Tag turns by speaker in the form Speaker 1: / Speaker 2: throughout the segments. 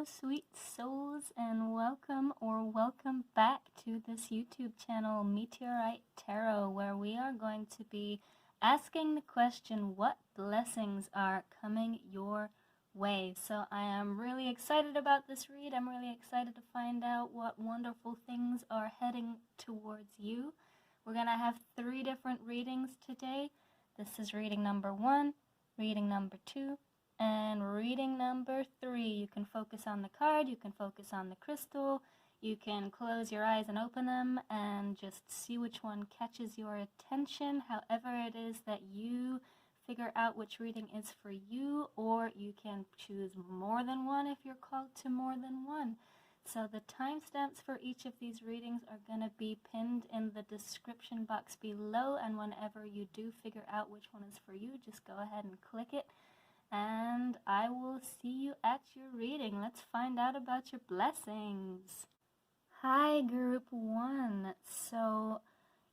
Speaker 1: sweet souls, and welcome back to this YouTube channel, Meteorite Tarot, where we are going to be asking the question, what blessings are coming your way? So I am really excited about this read. I'm really excited to find out what wonderful things are heading towards you. We're going to have 3 different readings today. This is reading number 1, reading number 2, and reading number 3. You can focus on the card, you can focus on the crystal, you can close your eyes and open them and just see which one catches your attention, however it is that you figure out which reading is for you, or you can choose more than one if you're called to more than one. So the timestamps for each of these readings are going to be pinned in the description box below, and whenever you do figure out which one is for you, just go ahead and click it. And I will see you at your reading. Let's find out about your blessings. Hi, group 1. So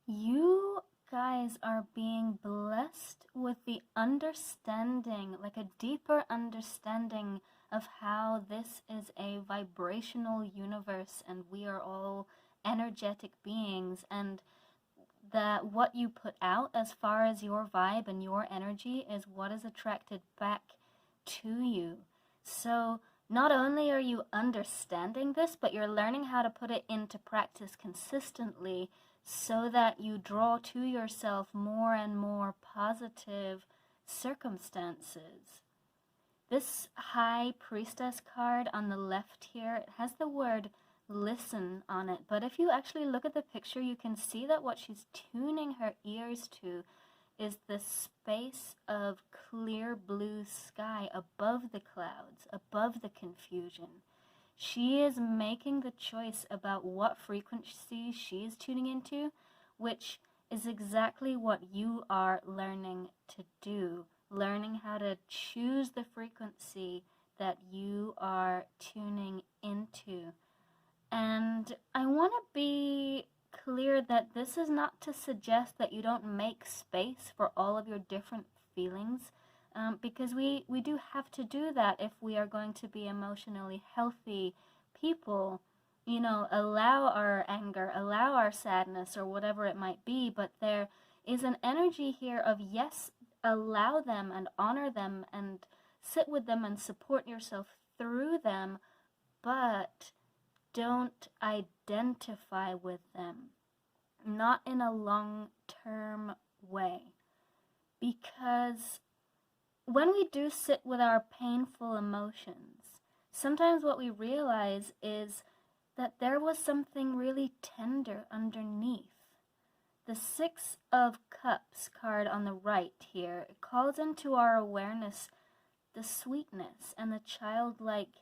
Speaker 1: you guys are being blessed with the understanding, like a deeper understanding of how this is a vibrational universe and we are all energetic beings, and that what you put out as far as your vibe and your energy is what is attracted back to you. So not only are you understanding this, but you're learning how to put it into practice consistently so that you draw to yourself more and more positive circumstances. This High Priestess card on the left here, it has the word listen on it, but if you actually look at the picture, you can see that what she's tuning her ears to is the space of clear blue sky above the clouds, above the confusion. She is making the choice about what frequency she is tuning into, which is exactly what you are learning to do, learning how to choose the frequency that you are tuning into. And I want to be clear that this is not to suggest that you don't make space for all of your different feelings, because we do have to do that if we are going to be emotionally healthy people. You know, allow our anger, allow our sadness, or whatever it might be, but there is an energy here of, yes, allow them and honor them and sit with them and support yourself through them, but don't identify with them, not in a long-term way. Because when we do sit with our painful emotions, sometimes what we realize is that there was something really tender underneath. The 6 of Cups card on the right here, it calls into our awareness the sweetness and the childlike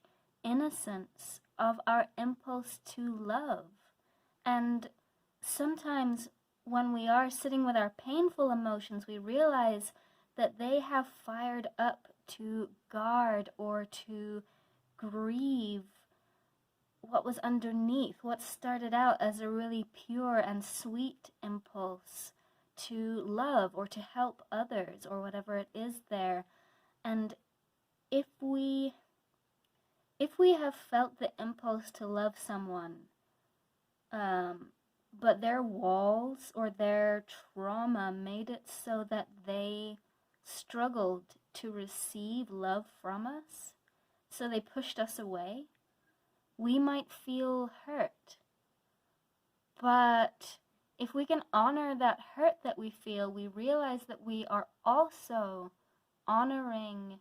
Speaker 1: innocence of our impulse to love. And sometimes when we are sitting with our painful emotions, we realize that they have fired up to guard or to grieve what was underneath, what started out as a really pure and sweet impulse to love or to help others or whatever it is there. And if we have felt the impulse to love someone, but their walls or their trauma made it so that they struggled to receive love from us, so they pushed us away, we might feel hurt. But if we can honor that hurt that we feel, we realize that we are also honoring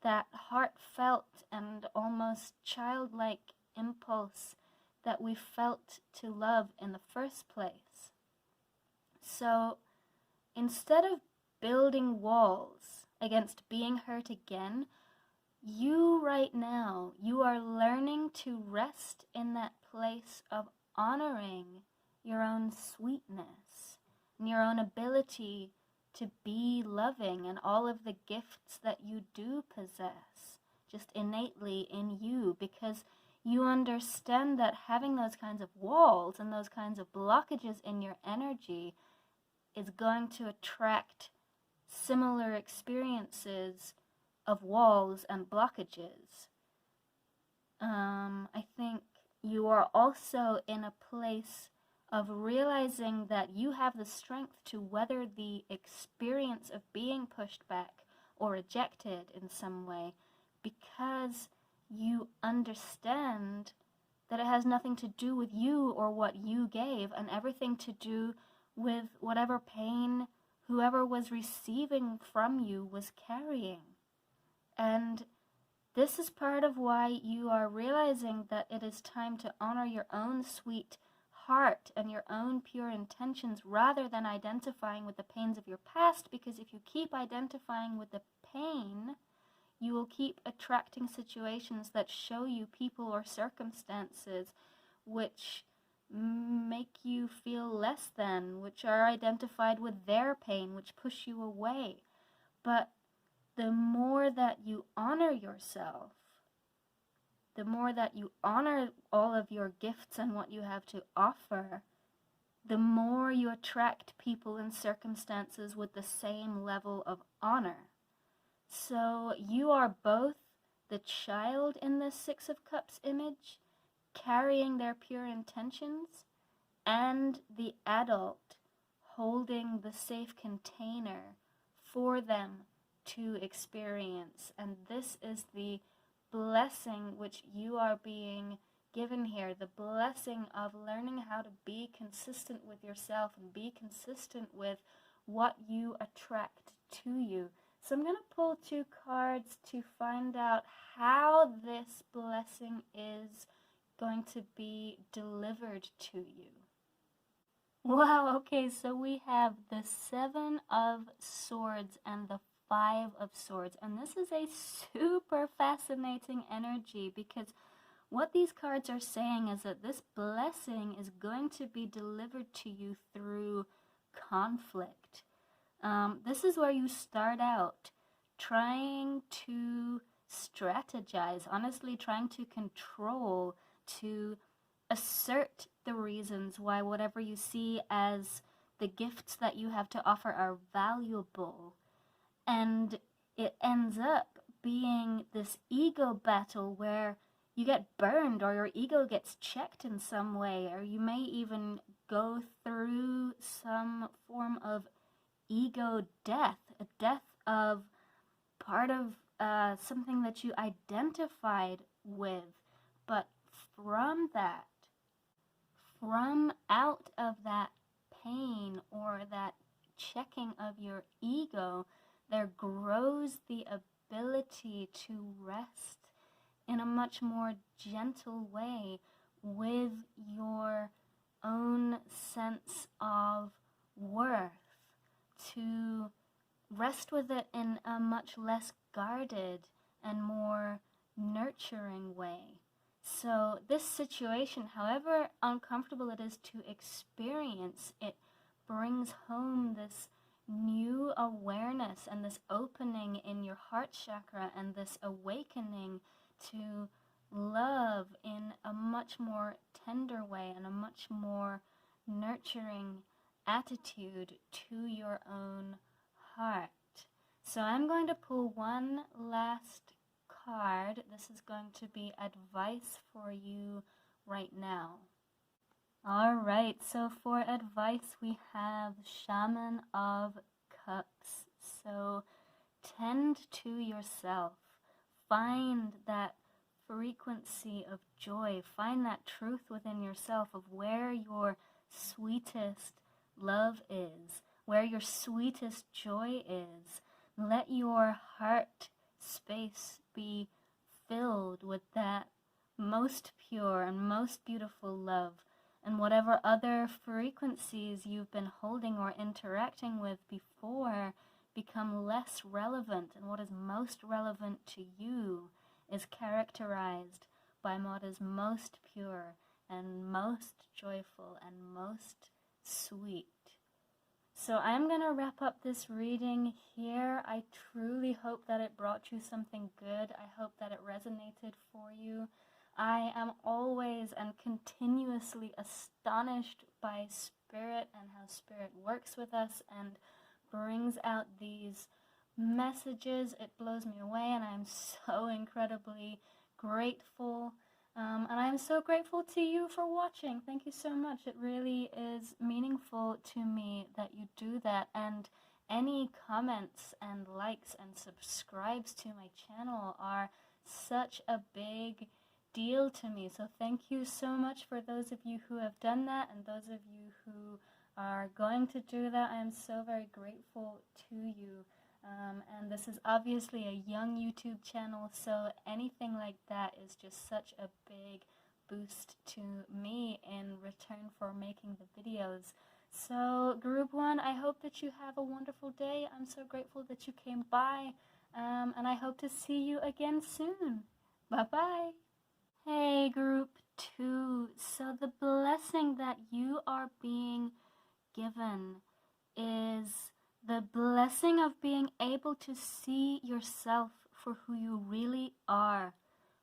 Speaker 1: that heartfelt and almost childlike impulse that we felt to love in the first place. So instead of building walls against being hurt again, you right now, you are learning to rest in that place of honoring your own sweetness and your own ability to be loving and all of the gifts that you do possess just innately in you, because you understand that having those kinds of walls and those kinds of blockages in your energy is going to attract similar experiences of walls and blockages. I think you are also in a place of realizing that you have the strength to weather the experience of being pushed back or rejected in some way, because you understand that it has nothing to do with you or what you gave, and everything to do with whatever pain whoever was receiving from you was carrying. And this is part of why you are realizing that it is time to honor your own sweet heart and your own pure intentions rather than identifying with the pains of your past, because if you keep identifying with the pain, you will keep attracting situations that show you people or circumstances which make you feel less than, which are identified with their pain, which push you away. But the more that you honor yourself, the more that you honor all of your gifts and what you have to offer, the more you attract people and circumstances with the same level of honor. So you are both the child in this Six of Cups image, carrying their pure intentions, and the adult holding the safe container for them to experience. And this is the blessing which you are being given here, the blessing of learning how to be consistent with yourself and be consistent with what you attract to you. So I'm going to pull 2 cards to find out how this blessing is going to be delivered to you. Wow, okay, so we have the 7 of Swords and the 5 of Swords, and this is a super fascinating energy, because what these cards are saying is that this blessing is going to be delivered to you through conflict. This is where you start out trying to strategize, honestly trying to control, to assert the reasons why whatever you see as the gifts that you have to offer are valuable. And it ends up being this ego battle where you get burned, or your ego gets checked in some way, or you may even go through some form of ego death, a death of part of something that you identified with. But from out of that pain or that checking of your ego, there grows the ability to rest in a much more gentle way with your own sense of worth, to rest with it in a much less guarded and more nurturing way. So this situation, however uncomfortable it is to experience, it brings home this new awareness and this opening in your heart chakra and this awakening to love in a much more tender way and a much more nurturing attitude to your own heart. So I'm going to pull one last card. This is going to be advice for you right now. Alright, so for advice we have Shaman of Cups. So tend to yourself. Find that frequency of joy. Find that truth within yourself of where your sweetest love is, where your sweetest joy is. Let your heart space be filled with that most pure and most beautiful love, and whatever other frequencies you've been holding or interacting with before become less relevant, and what is most relevant to you is characterized by what is most pure and most joyful and most sweet. So I'm going to wrap up this reading here. I truly hope that it brought you something good. I hope that it resonated for you. I am always and continuously astonished by Spirit and how Spirit works with us and brings out these messages. It blows me away, and I'm so incredibly grateful And I'm so grateful to you for watching. Thank you so much. It really is meaningful to me that you do that. And any comments and likes and subscribes to my channel are such a big deal to me. So thank you so much for those of you who have done that and those of you who are going to do that. I am so very grateful to you. And this is obviously a young YouTube channel, so anything like that is just such a big boost to me in return for making the videos. So group one, I hope that you have a wonderful day. I'm so grateful that you came by, and I hope to see you again soon. Bye-bye. Hey group two, so the blessing that you are being given is the blessing of being able to see yourself for who you really are,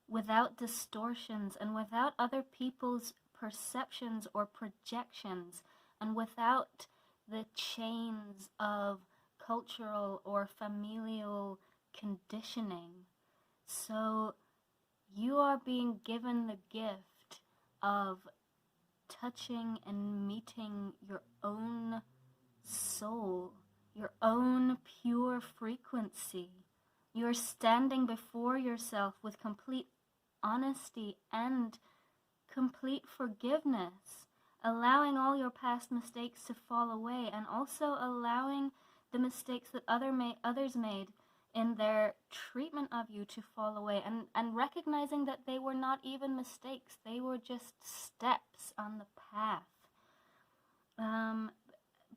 Speaker 1: without distortions and without other people's perceptions or projections, and without the chains of cultural or familial conditioning. So you are being given the gift of touching and meeting your own soul, your own pure frequency. You're standing before yourself with complete honesty and complete forgiveness, allowing all your past mistakes to fall away, and also allowing the mistakes that others made in their treatment of you to fall away, and recognizing that they were not even mistakes, they were just steps on the path.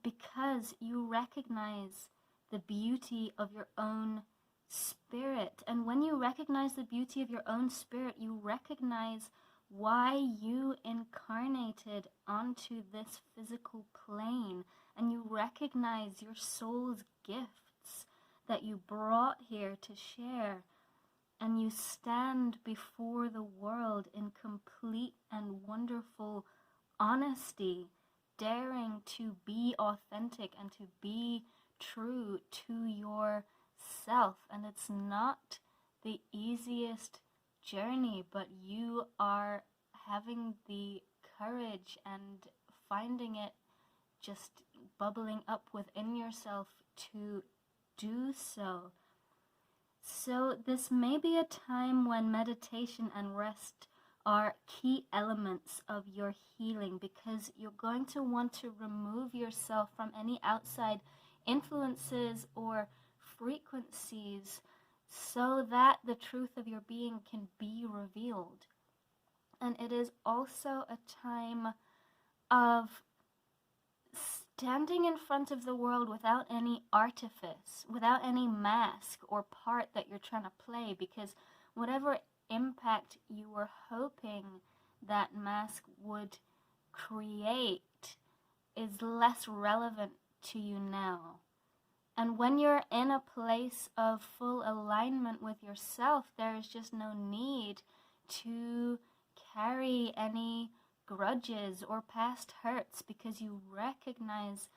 Speaker 1: Because you recognize the beauty of your own spirit. And when you recognize the beauty of your own spirit, you recognize why you incarnated onto this physical plane. And you recognize your soul's gifts that you brought here to share. And you stand before the world in complete and wonderful honesty, daring to be authentic and to be true to yourself. And it's not the easiest journey, but you are having the courage and finding it just bubbling up within yourself to do so. So this may be a time when meditation and rest are key elements of your healing, because you're going to want to remove yourself from any outside influences or frequencies so that the truth of your being can be revealed. And it is also a time of standing in front of the world without any artifice, without any mask or part that you're trying to play, because whatever impact you were hoping that mask would create is less relevant to you now. And when you're in a place of full alignment with yourself, there is just no need to carry any grudges or past hurts, because you recognize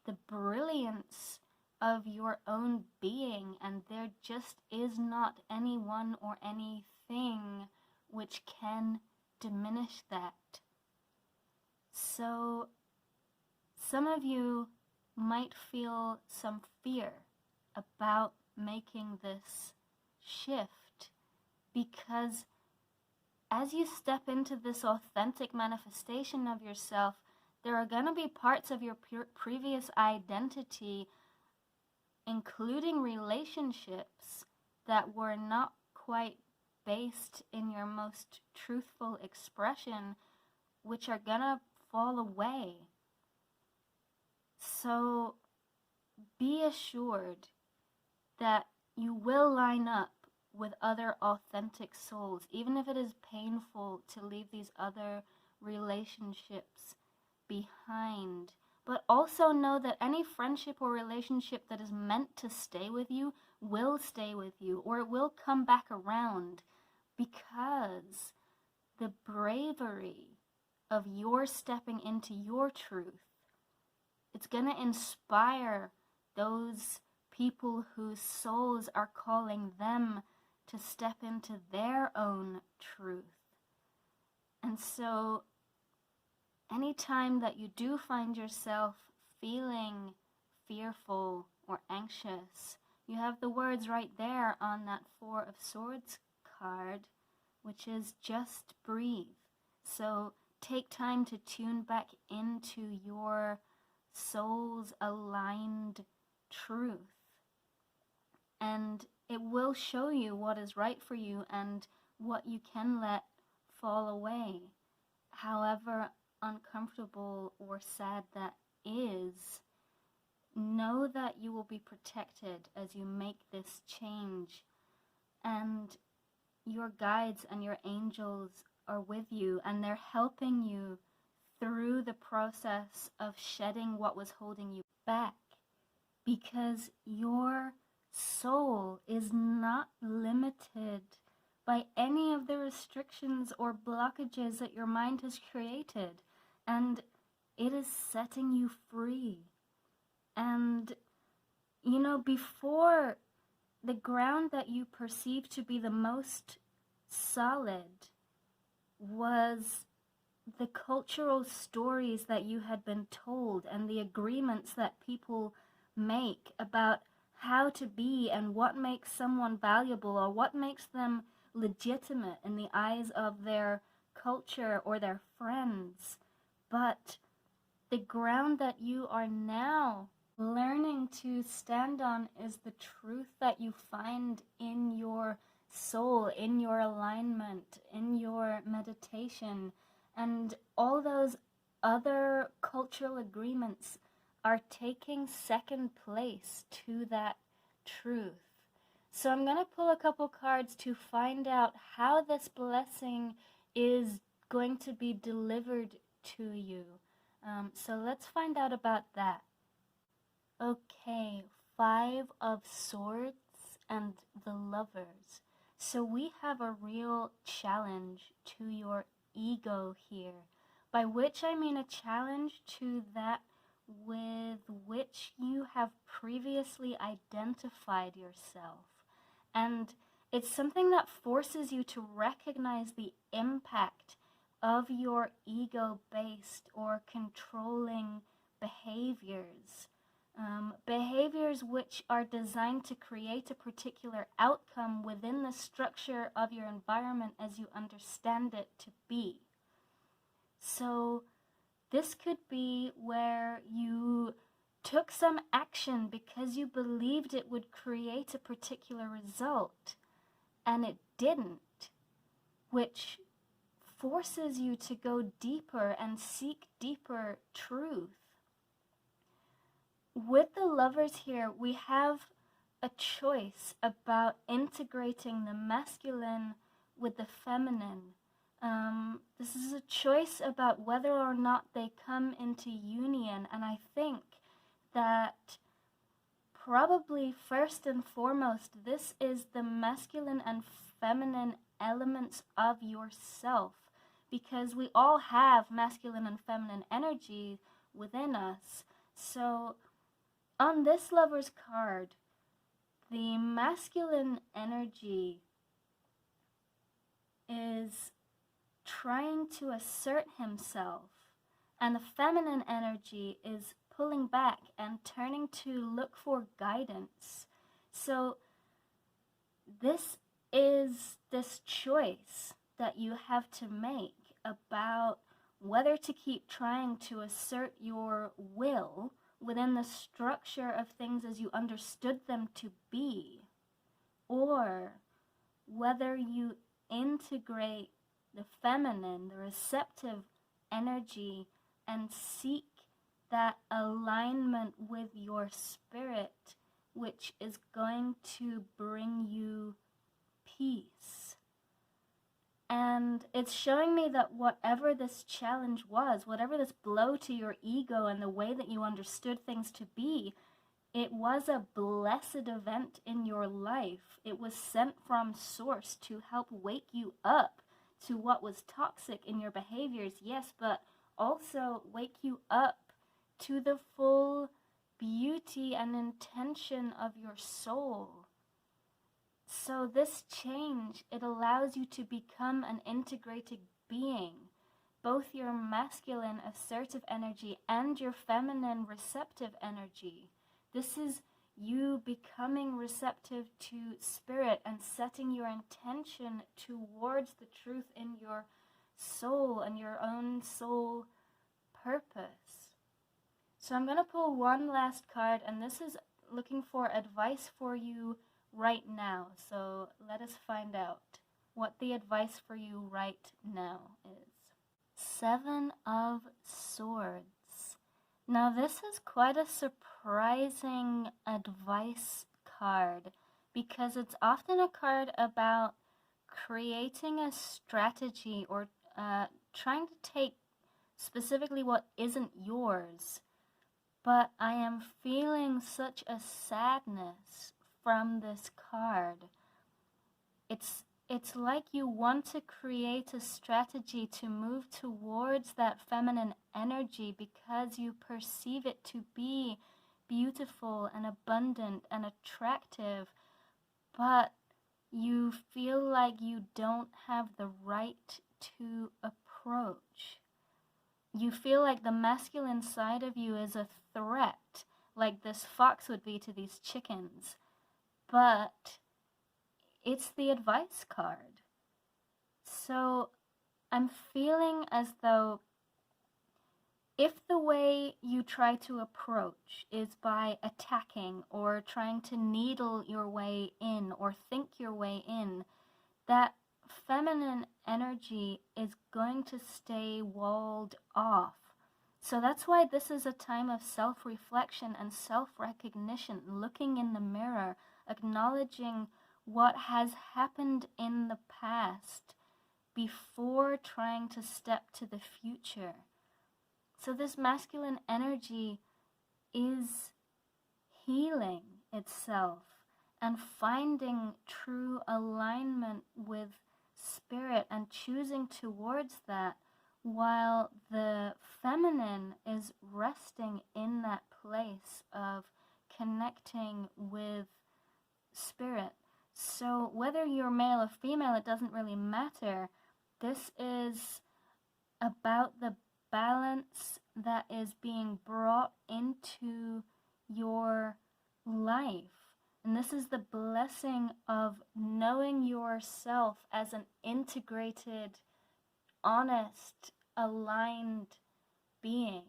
Speaker 1: the brilliance of your own being, and there just is not anyone or anything which can diminish that. So some of you might feel some fear about making this shift, because as you step into this authentic manifestation of yourself, there are going to be parts of your previous identity, including relationships, that were not quite based in your most truthful expression, which are going to fall away. So be assured that you will line up with other authentic souls, even if it is painful to leave these other relationships behind. But also know that any friendship or relationship that is meant to stay with you will stay with you, or it will come back around, because the bravery of your stepping into your truth, it's going to inspire those people whose souls are calling them to step into their own truth. And so anytime that you do find yourself feeling fearful or anxious, you have the words right there on that Four of Swords card, which is just breathe. So take time to tune back into your soul's aligned truth, and it will show you what is right for you and what you can let fall away, however uncomfortable or sad that is. Know that you will be protected as you make this change, and your guides and your angels are with you, and they're helping you through the process of shedding what was holding you back, because your soul is not limited by any of the restrictions or blockages that your mind has created, and it is setting you free. And you know, before, the ground that you perceive to be the most solid was the cultural stories that you had been told and the agreements that people make about how to be and what makes someone valuable or what makes them legitimate in the eyes of their culture or their friends. But the ground that you are now learning to stand on is the truth that you find in your soul, in your alignment, in your meditation, and all those other cultural agreements are taking second place to that truth. So I'm going to pull a couple cards to find out how this blessing is going to be delivered to you. So let's find out about that. Okay, Five of Swords and the Lovers. So we have a real challenge to your ego here, by which I mean a challenge to that with which you have previously identified yourself. And it's something that forces you to recognize the impact of your ego-based or controlling behaviors. Behaviors which are designed to create a particular outcome within the structure of your environment as you understand it to be. So this could be where you took some action because you believed it would create a particular result, and it didn't, which forces you to go deeper and seek deeper truth. With the Lovers here, we have a choice about integrating the masculine with the feminine. This is a choice about whether or not they come into union, and I think that probably first and foremost, this is the masculine and feminine elements of yourself, because we all have masculine and feminine energy within us. So on this Lover's card, the masculine energy is trying to assert himself, and the feminine energy is pulling back and turning to look for guidance. So this is this choice that you have to make about whether to keep trying to assert your will within the structure of things as you understood them to be, or whether you integrate the feminine, the receptive energy, and seek that alignment with your spirit, which is going to bring you peace. And it's showing me that whatever this challenge was, whatever this blow to your ego and the way that you understood things to be, it was a blessed event in your life. It was sent from Source to help wake you up to what was toxic in your behaviors, yes, but also wake you up to the full beauty and intention of your soul. So this change, it allows you to become an integrated being, both your masculine assertive energy and your feminine receptive energy. This is you becoming receptive to spirit and setting your intention towards the truth in your soul and your own soul purpose. So I'm going to pull one last card, and this is looking for advice for you right now. So let us find out what the advice for you right now is. 7 of Swords. Now this is quite a surprising advice card because it's often a card about creating a strategy or trying to take specifically what isn't yours. But I am feeling such a sadness from this card. It's like you want to create a strategy to move towards that feminine energy because you perceive it to be beautiful and abundant and attractive, but you feel like you don't have the right to approach. You feel like the masculine side of you is a threat, like this fox would be to these chickens, but it's the advice card. So I'm feeling as though if the way you try to approach is by attacking or trying to needle your way in or think your way in, that feminine energy is going to stay walled off. So that's why this is a time of self-reflection and self-recognition, looking in the mirror, acknowledging what has happened in the past before trying to step to the future. So this masculine energy is healing itself and finding true alignment with spirit and choosing towards that, while the feminine is resting in that place of connecting with spirit. So whether you're male or female, it doesn't really matter. This is about the balance that is being brought into your life. And this is the blessing of knowing yourself as an integrated, honest, aligned being.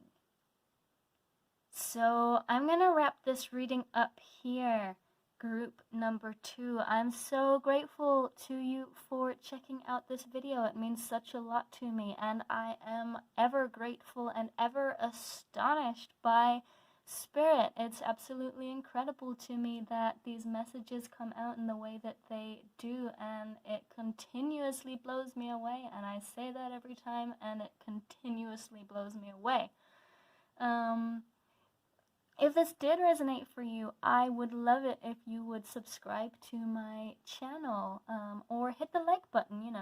Speaker 1: So I'm going to wrap this reading up here, group number 2. I'm so grateful to you for checking out this video. It means such a lot to me, and I am ever grateful and ever astonished by spirit. It's absolutely incredible to me that these messages come out in the way that they do, and it continuously blows me away, and I say that every time, and it continuously blows me away. If this did resonate for you, I would love it if you would subscribe to my channel, or hit the like button,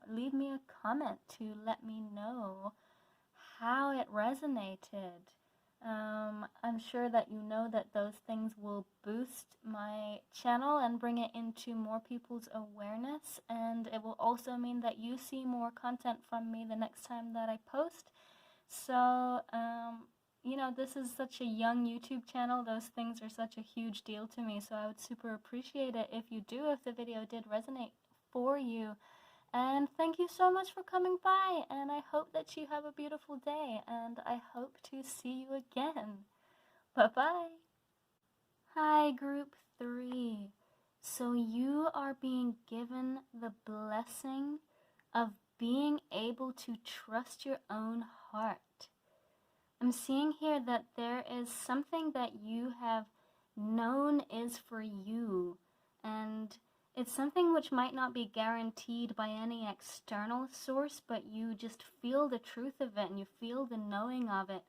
Speaker 1: leave me a comment to let me know how it resonated. I'm sure that you know that those things will boost my channel and bring it into more people's awareness, and it will also mean that you see more content from me the next time that I post. So, this is such a young YouTube channel. Those things are such a huge deal to me, so I would super appreciate it if you do, if the video did resonate for you. And thank you so much for coming by, and I hope that you have a beautiful day, and I hope to see you again. Bye-bye. Hi, group 3. So you are being given the blessing of being able to trust your own heart. I'm seeing here that there is something that you have known is for you, and it's something which might not be guaranteed by any external source, but you just feel the truth of it and you feel the knowing of it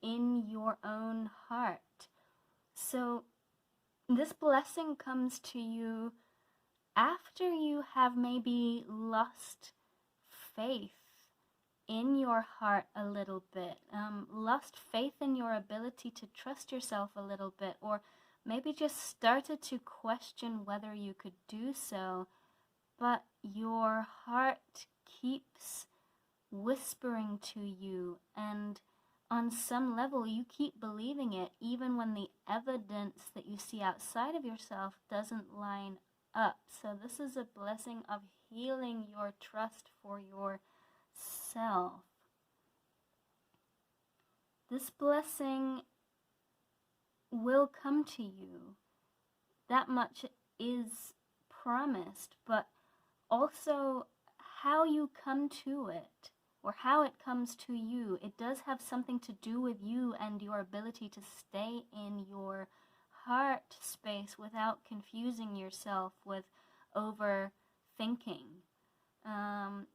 Speaker 1: in your own heart. So this blessing comes to you after you have maybe lost faith in your heart a little bit, lost faith in your ability to trust yourself a little bit, or maybe just started to question whether you could do so, but your heart keeps whispering to you, and on some level you keep believing it even when the evidence that you see outside of yourself doesn't line up. So this is a blessing of healing your trust for yourself. This blessing will come to you. That much is promised, but also how you come to it, or how it comes to you, it does have something to do with you and your ability to stay in your heart space without confusing yourself with overthinking.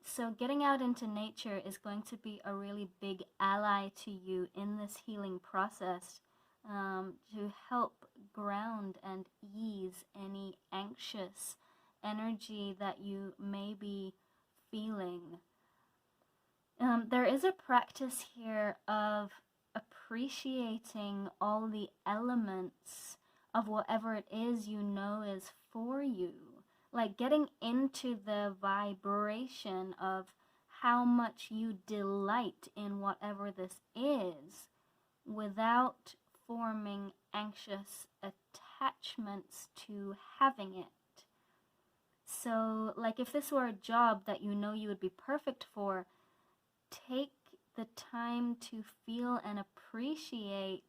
Speaker 1: So getting out into nature is going to be a really big ally to you in this healing process, to help ground and ease any anxious energy that you may be feeling. There is a practice here of appreciating all the elements of whatever it is you know is for you. Like getting into the vibration of how much you delight in whatever this is without forming anxious attachments to having it. So, like if this were a job that you know you would be perfect for, take the time to feel and appreciate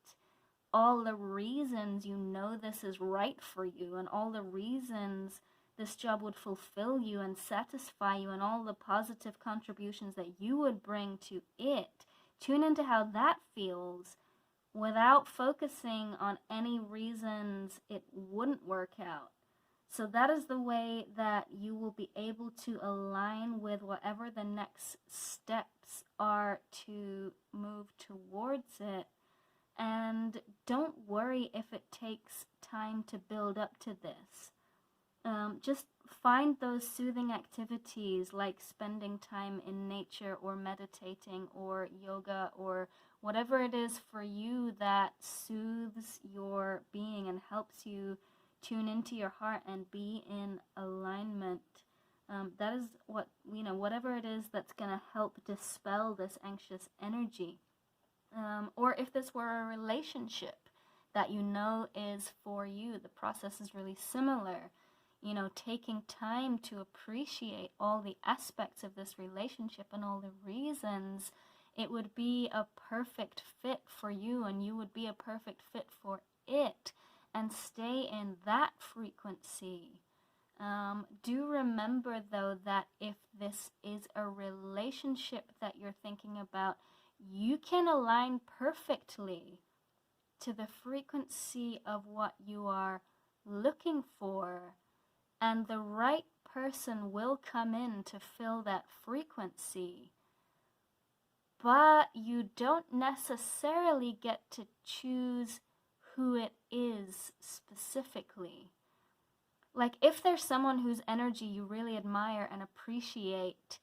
Speaker 1: all the reasons you know this is right for you, and all the reasons this job would fulfill you and satisfy you, and all the positive contributions that you would bring to it. Tune into how that feels without focusing on any reasons it wouldn't work out. So that is the way that you will be able to align with whatever the next steps are to move towards it. And don't worry if it takes time to build up to this. Just find those soothing activities like spending time in nature or meditating or yoga or whatever it is for you that soothes your being and helps you tune into your heart and be in alignment. That is what, whatever it is that's going to help dispel this anxious energy. Or if this were a relationship that you know is for you, the process is really similar. Taking time to appreciate all the aspects of this relationship and all the reasons it would be a perfect fit for you, and you would be a perfect fit for it, and stay in that frequency. Do remember, though, that if this is a relationship that you're thinking about, you can align perfectly to the frequency of what you are looking for, and the right person will come in to fill that frequency. But you don't necessarily get to choose who it is specifically. Like if there's someone whose energy you really admire and appreciate,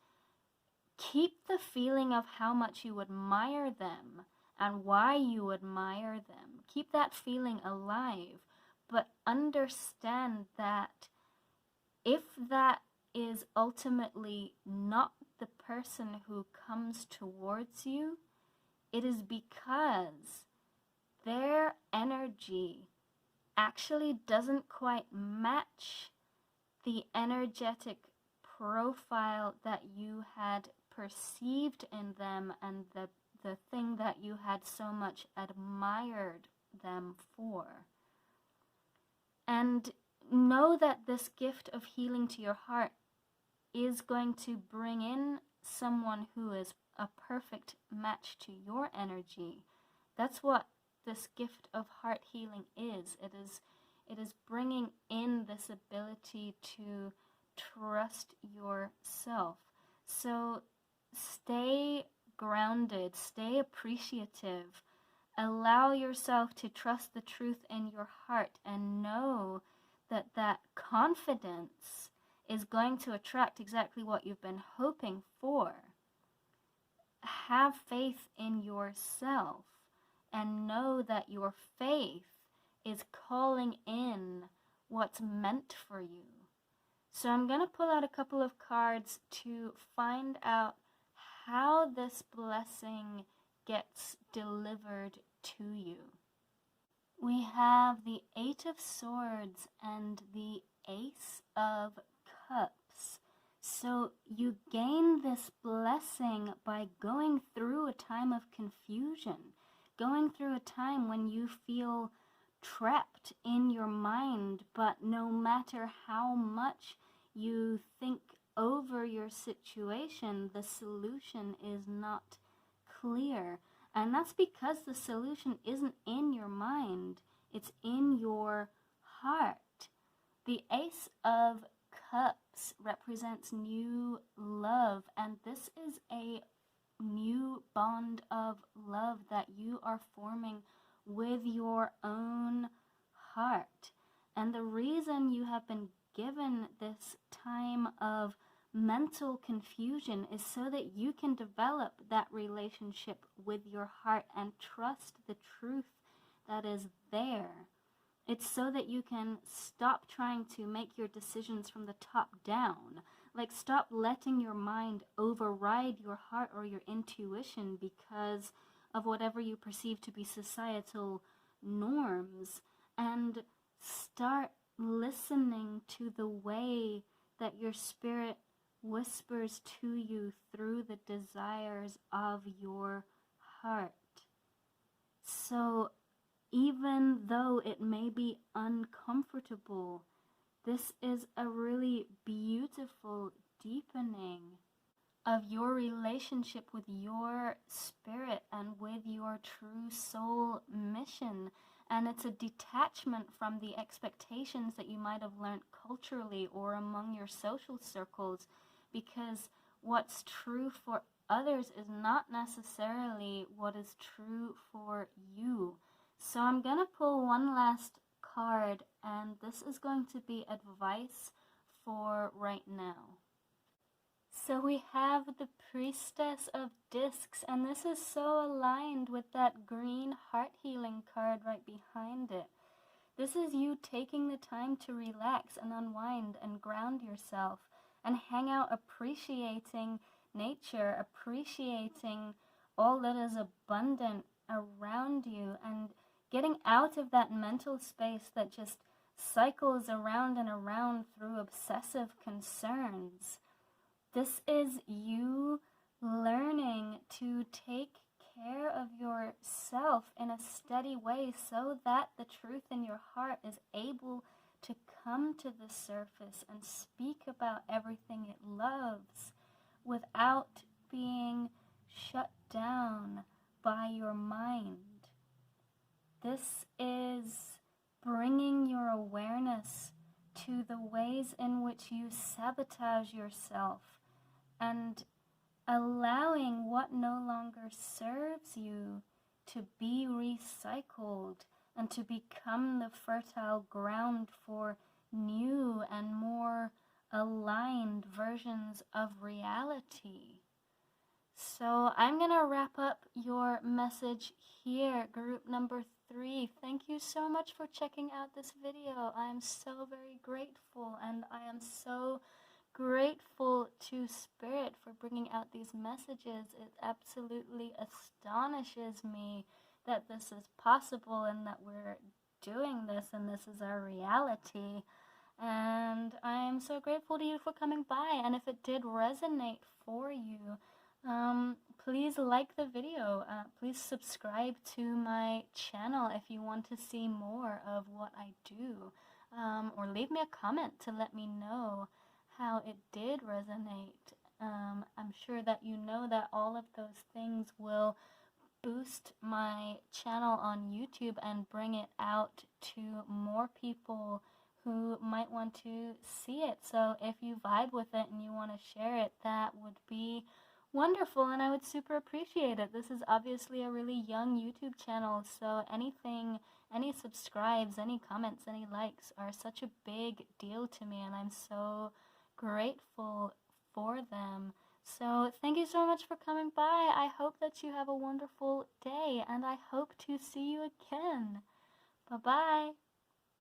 Speaker 1: keep the feeling of how much you admire them and why you admire them. Keep that feeling alive, but understand that if that is ultimately not the person who comes towards you, it is because their energy actually doesn't quite match the energetic profile that you had perceived in them and the thing that you had so much admired them for. And know that this gift of healing to your heart is going to bring in someone who is a perfect match to your energy. That's what this gift of heart healing is. It is bringing in this ability to trust yourself. So stay grounded, stay appreciative, allow yourself to trust the truth in your heart, and know that that confidence is going to attract exactly what you've been hoping for. Have faith in yourself and know that your faith is calling in what's meant for you. So I'm going to pull out a couple of cards to find out how this blessing gets delivered to you. We have the Eight of Swords and the Ace of Cups. So you gain this blessing by going through a time of confusion, going through a time when you feel trapped in your mind, but no matter how much you think over your situation, the solution is not clear. And that's because the solution isn't in your mind, it's in your heart. The Ace of Cups represents new love, and this is a new bond of love that you are forming with your own heart. And the reason you have been given this time of mental confusion is so that you can develop that relationship with your heart and trust the truth that is there. It's so that you can stop trying to make your decisions from the top down. Like, stop letting your mind override your heart or your intuition because of whatever you perceive to be societal norms, and start listening to the way that your spirit whispers to you through the desires of your heart. So even though it may be uncomfortable, this is a really beautiful deepening of your relationship with your spirit and with your true soul mission. And it's a detachment from the expectations that you might have learned culturally or among your social circles, because what's true for others is not necessarily what is true for you. So I'm going to pull one last card, and this is going to be advice for right now. So we have the Priestess of Discs, and this is so aligned with that green heart healing card right behind it. This is you taking the time to relax and unwind and ground yourself and hang out, appreciating nature, appreciating all that is abundant around you, and getting out of that mental space that just cycles around and around through obsessive concerns. This is you learning to take care of yourself in a steady way so that the truth in your heart is able to come to the surface and speak about everything it loves without being shut down by your mind. This is bringing your awareness to the ways in which you sabotage yourself and allowing what no longer serves you to be recycled and to become the fertile ground for new and more aligned versions of reality. So I'm going to wrap up your message here, group number 3. Thank you so much for checking out this video. I am so very grateful, and I am so grateful to Spirit for bringing out these messages. It absolutely astonishes me that this is possible and that we're doing this and this is our reality. And I am so grateful to you for coming by. And if it did resonate for you, please like the video. Please subscribe to my channel if you want to see more of what I do. Or leave me a comment to let me know how it did resonate. I'm sure that you know that all of those things will boost my channel on YouTube and bring it out to more people who might want to see it. So if you vibe with it and you want to share it, that would be wonderful, and I would super appreciate it. This is obviously a really young YouTube channel, so anything, any subscribes, any comments, any likes are such a big deal to me, and I'm so grateful for them. So thank you so much for coming by. I hope that you have a wonderful day, and I hope to see you again. Bye-bye.